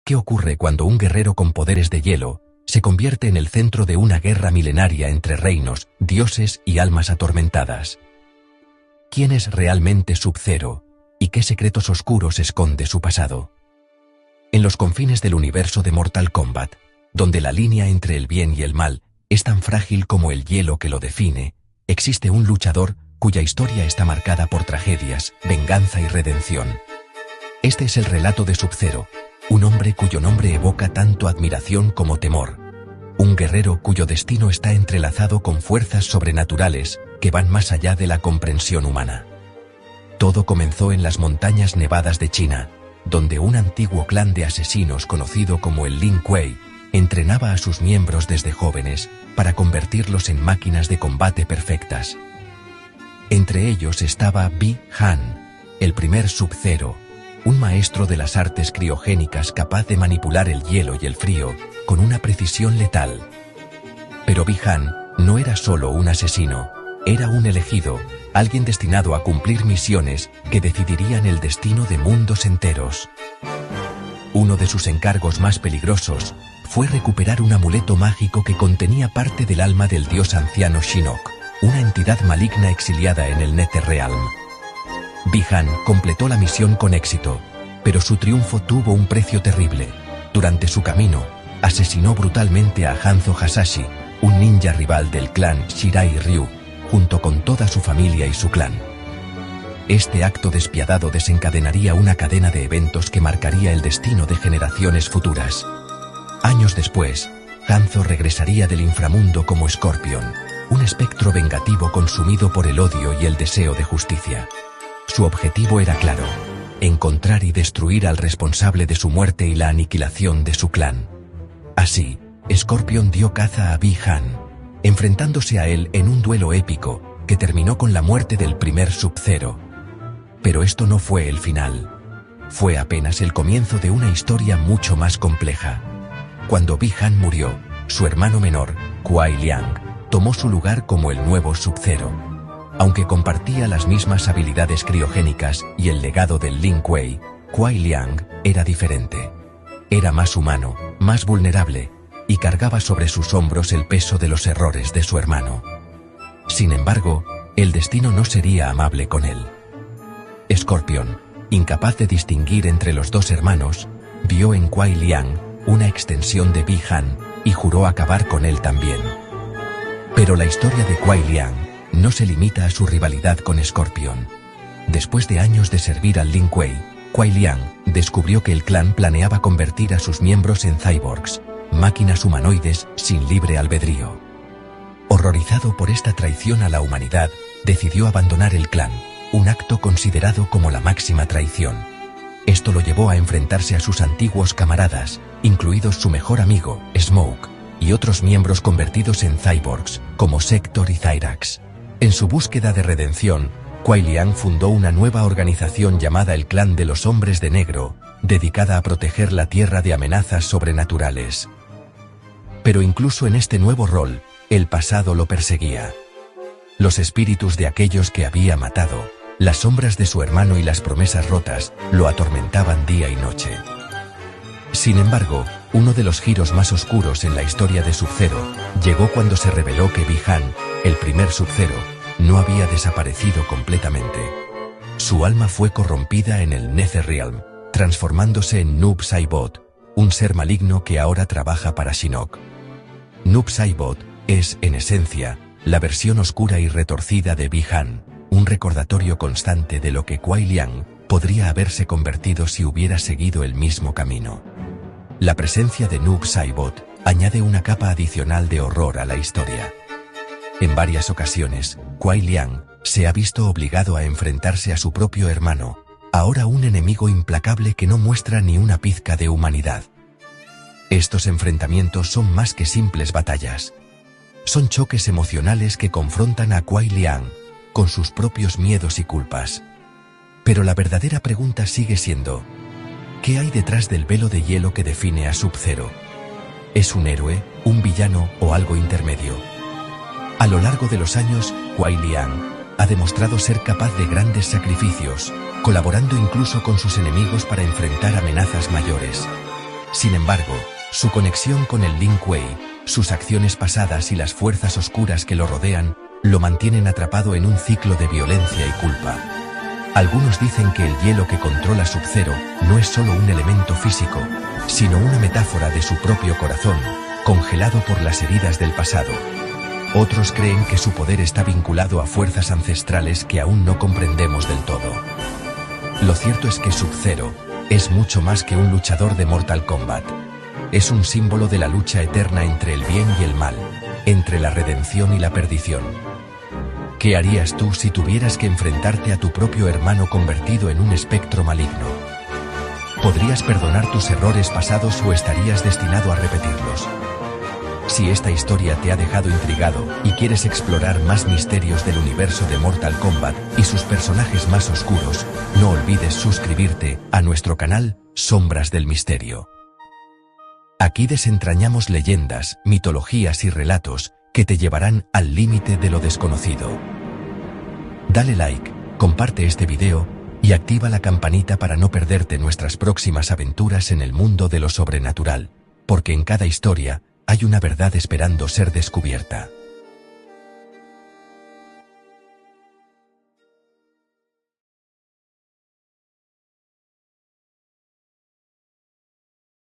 ¿Qué ocurre cuando un guerrero con poderes de hielo se convierte en el centro de una guerra milenaria entre reinos, dioses y almas atormentadas? ¿Quién es realmente Sub-Zero y qué secretos oscuros esconde su pasado? En los confines del universo de Mortal Kombat, donde la línea entre el bien y el mal es tan frágil como el hielo que lo define, existe un luchador cuya historia está marcada por tragedias, venganza y redención. Este es el relato de Sub-Zero, un hombre cuyo nombre evoca tanto admiración como temor. Un guerrero cuyo destino está entrelazado con fuerzas sobrenaturales que van más allá de la comprensión humana. Todo comenzó en las montañas nevadas de China, donde un antiguo clan de asesinos conocido como el Lin Kuei entrenaba a sus miembros desde jóvenes para convertirlos en máquinas de combate perfectas. Entre ellos estaba Bi-Han, el primer Sub-Zero, un maestro de las artes criogénicas capaz de manipular el hielo y el frío con una precisión letal. Pero Bi-Han no era solo un asesino, era un elegido, alguien destinado a cumplir misiones que decidirían el destino de mundos enteros. Uno de sus encargos más peligrosos fue recuperar un amuleto mágico que contenía parte del alma del dios anciano Shinnok, una entidad maligna exiliada en el Netherrealm. Bi-Han completó la misión con éxito, pero su triunfo tuvo un precio terrible. Durante su camino, asesinó brutalmente a Hanzo Hasashi, un ninja rival del clan Shirai Ryu, junto con toda su familia y su clan. Este acto despiadado desencadenaría una cadena de eventos que marcaría el destino de generaciones futuras. Años después, Hanzo regresaría del inframundo como Scorpion, un espectro vengativo consumido por el odio y el deseo de justicia. Su objetivo era claro: encontrar y destruir al responsable de su muerte y la aniquilación de su clan. Así, Scorpion dio caza a Bi-Han, enfrentándose a él en un duelo épico que terminó con la muerte del primer Sub-Zero. Pero esto no fue el final. Fue apenas el comienzo de una historia mucho más compleja. Cuando Bi-Han murió, su hermano menor, Kuai Liang, tomó su lugar como el nuevo Sub-Zero. Aunque compartía las mismas habilidades criogénicas y el legado del Lin Kuei, Kuai Liang era diferente. Era más humano, más vulnerable, y cargaba sobre sus hombros el peso de los errores de su hermano. Sin embargo, el destino no sería amable con él. Scorpion, incapaz de distinguir entre los dos hermanos, vio en Kuai Liang una extensión de Bi-Han y juró acabar con él también. Pero la historia de Kuai Liang no se limita a su rivalidad con Scorpion. Después de años de servir al Lin Kuei, Kuai Liang descubrió que el clan planeaba convertir a sus miembros en cyborgs, máquinas humanoides sin libre albedrío. Horrorizado por esta traición a la humanidad, decidió abandonar el clan, un acto considerado como la máxima traición. Esto lo llevó a enfrentarse a sus antiguos camaradas, incluidos su mejor amigo, Smoke, y otros miembros convertidos en cyborgs, como Sector y Cyrax. En su búsqueda de redención, Kuai Liang fundó una nueva organización llamada el Clan de los Hombres de Negro, dedicada a proteger la Tierra de amenazas sobrenaturales. Pero incluso en este nuevo rol, el pasado lo perseguía. Los espíritus de aquellos que había matado, las sombras de su hermano y las promesas rotas, lo atormentaban día y noche. Sin embargo, uno de los giros más oscuros en la historia de Sub-Zero llegó cuando se reveló que Bi-Han, el primer Sub-Zero, no había desaparecido completamente. Su alma fue corrompida en el Netherrealm, transformándose en Noob Saibot, un ser maligno que ahora trabaja para Shinnok. Noob Saibot es, en esencia, la versión oscura y retorcida de Bi-Han, un recordatorio constante de lo que Kuai Liang podría haberse convertido si hubiera seguido el mismo camino. La presencia de Noob Saibot añade una capa adicional de horror a la historia. En varias ocasiones, Kuai Liang se ha visto obligado a enfrentarse a su propio hermano, ahora un enemigo implacable que no muestra ni una pizca de humanidad. Estos enfrentamientos son más que simples batallas. Son choques emocionales que confrontan a Kuai Liang con sus propios miedos y culpas. Pero la verdadera pregunta sigue siendo: ¿qué hay detrás del velo de hielo que define a Sub-Zero? ¿Es un héroe, un villano o algo intermedio? A lo largo de los años, Kuai Liang ha demostrado ser capaz de grandes sacrificios, colaborando incluso con sus enemigos para enfrentar amenazas mayores. Sin embargo, su conexión con el Lin Kuei, sus acciones pasadas y las fuerzas oscuras que lo rodean, lo mantienen atrapado en un ciclo de violencia y culpa. Algunos dicen que el hielo que controla Sub-Zero no es solo un elemento físico, sino una metáfora de su propio corazón, congelado por las heridas del pasado. Otros creen que su poder está vinculado a fuerzas ancestrales que aún no comprendemos del todo. Lo cierto es que Sub-Zero es mucho más que un luchador de Mortal Kombat. Es un símbolo de la lucha eterna entre el bien y el mal, entre la redención y la perdición. ¿Qué harías tú si tuvieras que enfrentarte a tu propio hermano convertido en un espectro maligno? ¿Podrías perdonar tus errores pasados o estarías destinado a repetirlos? Si esta historia te ha dejado intrigado y quieres explorar más misterios del universo de Mortal Kombat y sus personajes más oscuros, no olvides suscribirte a nuestro canal Sombras del Misterio. Aquí desentrañamos leyendas, mitologías y relatos que te llevarán al límite de lo desconocido. Dale like, comparte este video y activa la campanita para no perderte nuestras próximas aventuras en el mundo de lo sobrenatural, porque en cada historia hay una verdad esperando ser descubierta.